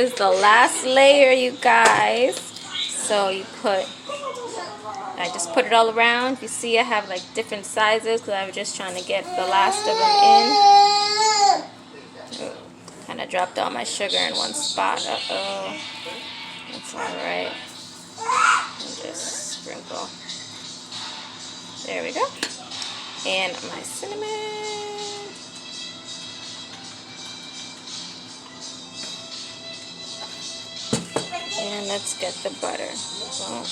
This is the last layer, you guys. So I just put it all around. You see I have like different sizes because I was just trying to get the last of them in. Kind of dropped all my sugar in one spot. Uh-oh. That's alright. Just sprinkle. There we go. And my cinnamon. And let's get the butter. So.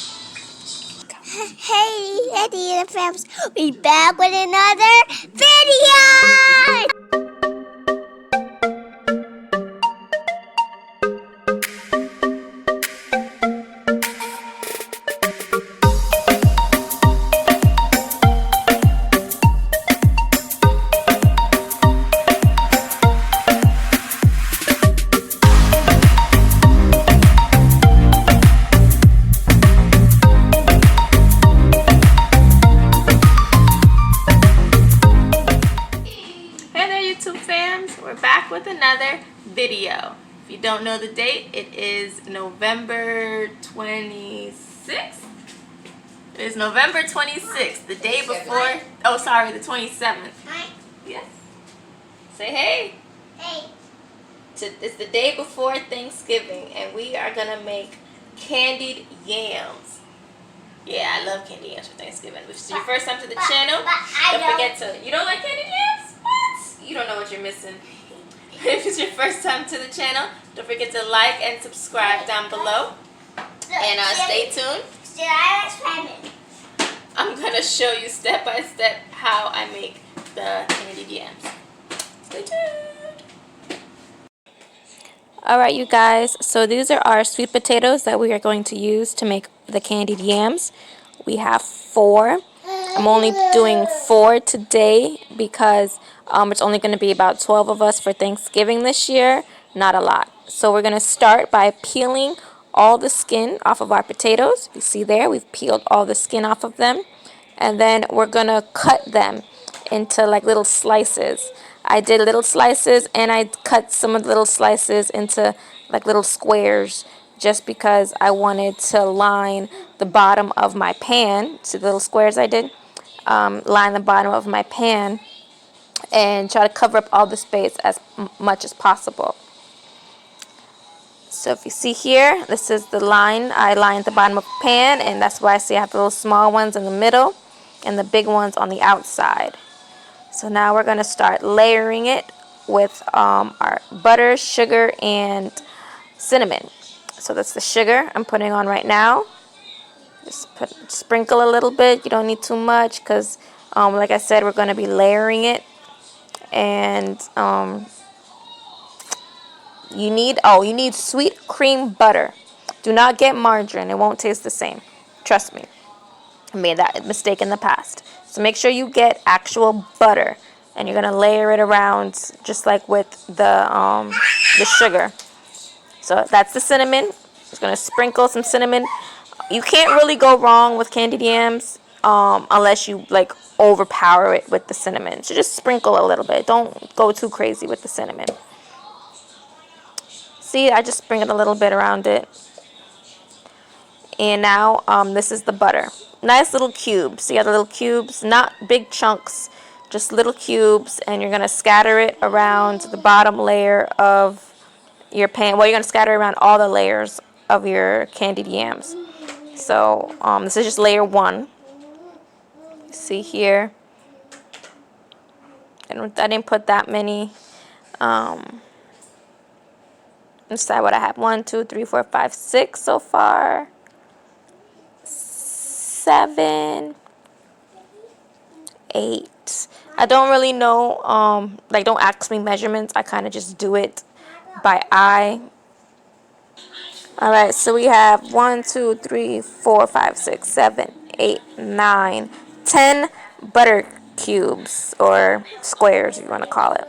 Hey, Eddie and friends, we back with another video! We're back with another video. If you don't know the date, it is November 26th. It is November 26th, the day before. Oh, sorry, the 27th. Hi. Yes. Say hey. Hey. It's the day before Thanksgiving, and we are gonna make candied yams. Yeah, I love candied yams for Thanksgiving. If it's your first time to the channel, don't forget to. You don't like candied yams? What? You don't know what you're missing. If it's your first time to the channel, don't forget to like and subscribe down below. And stay tuned. I'm going to show you step by step how I make the candied yams. Stay tuned. Alright, you guys, so these are our sweet potatoes that we are going to use to make the candied yams. We have 4. I'm only doing 4 today because it's only going to be about 12 of us for Thanksgiving this year. Not a lot. So we're going to start by peeling all the skin off of our potatoes. You see there, we've peeled all the skin off of them. And then we're going to cut them into like little slices. I did little slices and I cut some of the little slices into like little squares just because I wanted to line the bottom of my pan. See the little squares I did? Line the bottom of my pan and try to cover up all the space as much as possible. So if you see here, this is the line. I lined the bottom of the pan, and that's why I see I have the little small ones in the middle and the big ones on the outside. So now we're going to start layering it with our butter, sugar, and cinnamon. So that's the sugar I'm putting on right now. Just sprinkle a little bit. You don't need too much because, like I said, we're going to be layering it. And you need sweet cream butter. Do not get margarine. It won't taste the same. Trust me. I made that mistake in the past. So make sure you get actual butter. And you're going to layer it around just like with the sugar. So that's the cinnamon. Just going to sprinkle some cinnamon. You can't really go wrong with candied yams unless you like overpower it with the cinnamon. So just sprinkle a little bit. Don't go too crazy with the cinnamon. See, I just sprinkled a little bit around it. And now this is the butter. Nice little cubes. See, you got the little cubes, not big chunks, just little cubes. And you're going to scatter it around the bottom layer of your pan. Well, you're going to scatter around all the layers of your candied yams. So this is just layer 1. See here. And I didn't put that many. Let's decide what I have. 1, 2, 3, 4, 5, 6 so far. 7, 8. I don't really know. Like, don't ask me measurements. I kind of just do it by eye. All right, so we have 1, 2, 3, 4, 5, 6, 7, 8, 9, 10 butter cubes or squares, if you want to call it.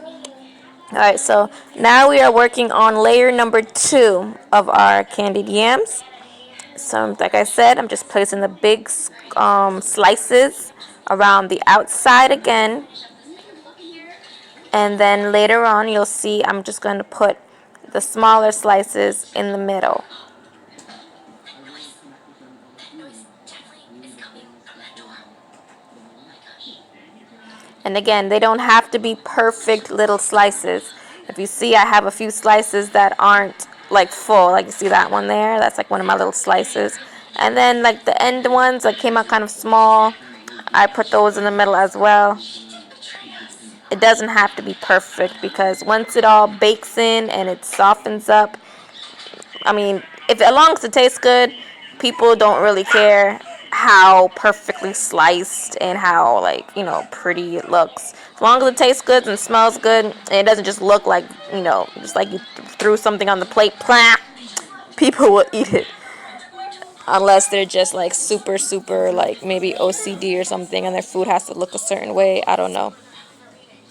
All right, so now we are working on layer number 2 of our candied yams. So like I said, I'm just placing the big slices around the outside again. And then later on, you'll see I'm just going to put the smaller slices in the middle. And again, they don't have to be perfect little slices. If you see, I have a few slices that aren't like full. Like you see that one there? That's like one of my little slices. And then like the end ones that came out kind of small, I put those in the middle as well. It doesn't have to be perfect because once it all bakes in and it softens up, I mean, if as long as it tastes good, people don't really care how perfectly sliced and how, like, you know, pretty it looks. As long as it tastes good and smells good and it doesn't just look like, you know, just like you threw something on the plate, plah, people will eat it. Unless they're just like super like maybe OCD or something and their food has to look a certain way. I don't know.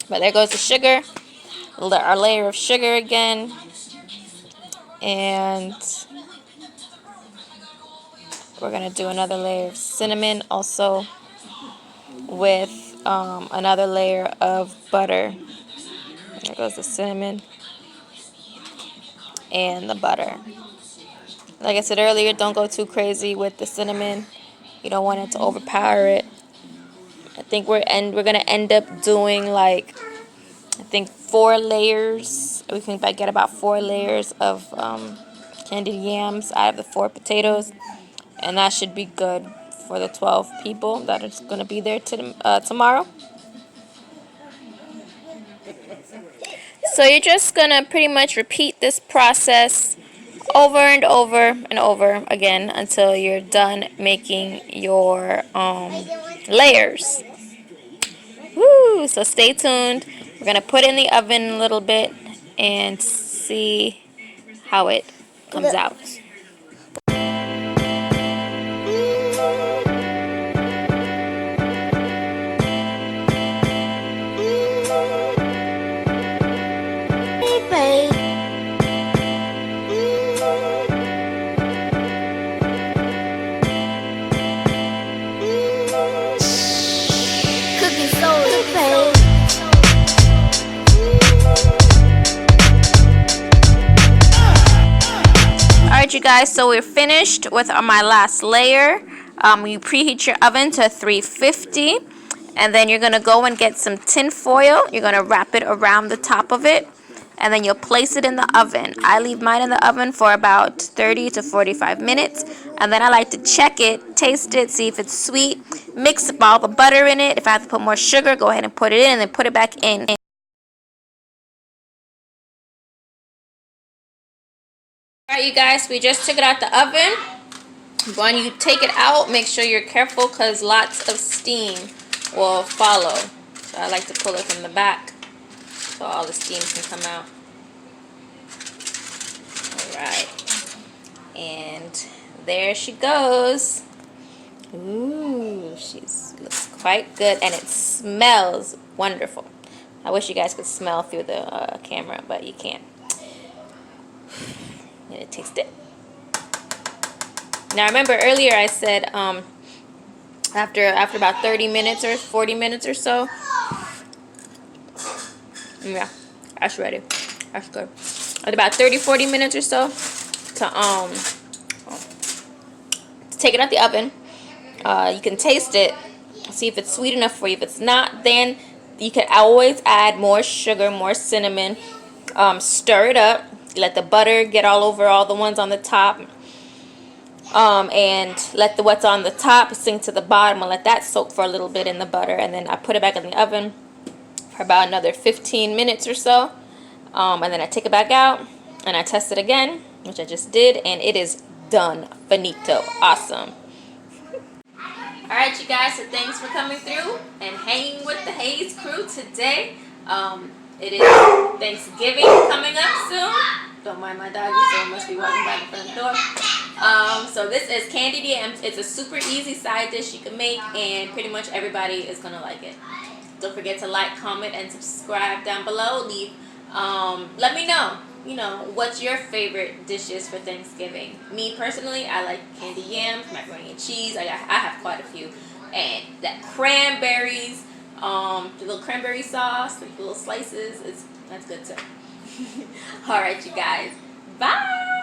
But there goes the sugar, our layer of sugar again. And we're going to do another layer of cinnamon also with another layer of butter. There goes the cinnamon and the butter. Like I said earlier, don't go too crazy with the cinnamon. You don't want it to overpower it. I think we're gonna end up doing like, I think 4 layers. We can get about 4 layers of candied yams out of the 4 potatoes, and that should be good for the 12 people that are gonna be there tomorrow. So you're just gonna pretty much repeat this process over and over and over again until you're done making your layers. Woo! So stay tuned. We're gonna put it in the oven a little bit and see how it comes out. Alright you guys, so we're finished with my last layer. You preheat your oven to 350, and then you're going to go and get some tin foil. You're going to wrap it around the top of it, and then you'll place it in the oven. I leave mine in the oven for about 30 to 45 minutes, and then I like to check it, taste it, see if it's sweet, mix up all the butter in it. If I have to put more sugar, go ahead and put it in, and then put it back in. Alright you guys, we just took it out the oven. When you take it out, make sure you're careful because lots of steam will follow. So I like to pull it from the back so all the steam can come out. Alright. And there she goes. Ooh, she looks quite good and it smells wonderful. I wish you guys could smell through the camera, but you can't. Gonna taste it. Now remember earlier I said after about 30 minutes or 40 minutes or so. Yeah, that's ready. That's good. At about 30-40 minutes or so to take it out the oven. You can taste it, see if it's sweet enough for you. If it's not, then you can always add more sugar, more cinnamon. Stir it up. Let the butter get all over all the ones on the top. And let what's on the top sink to the bottom and let that soak for a little bit in the butter. And then I put it back in the oven for about another 15 minutes or so. And then I take it back out and I test it again, which I just did, and it is done. Finito. Awesome. Alright you guys, so thanks for coming through and hanging with the Hayes crew today. It is Thanksgiving coming up soon. Don't mind my doggy, so must be walking by the front door. So this is candied yams. It's a super easy side dish you can make, and pretty much everybody is gonna like it. Don't forget to like, comment, and subscribe down below. Leave. Let me know. You know, what's your favorite dishes for Thanksgiving? Me personally, I like candied yams, macaroni and cheese. I have quite a few, and that cranberries. The little cranberry sauce, like little slices, that's good too. Alright, you guys. Bye!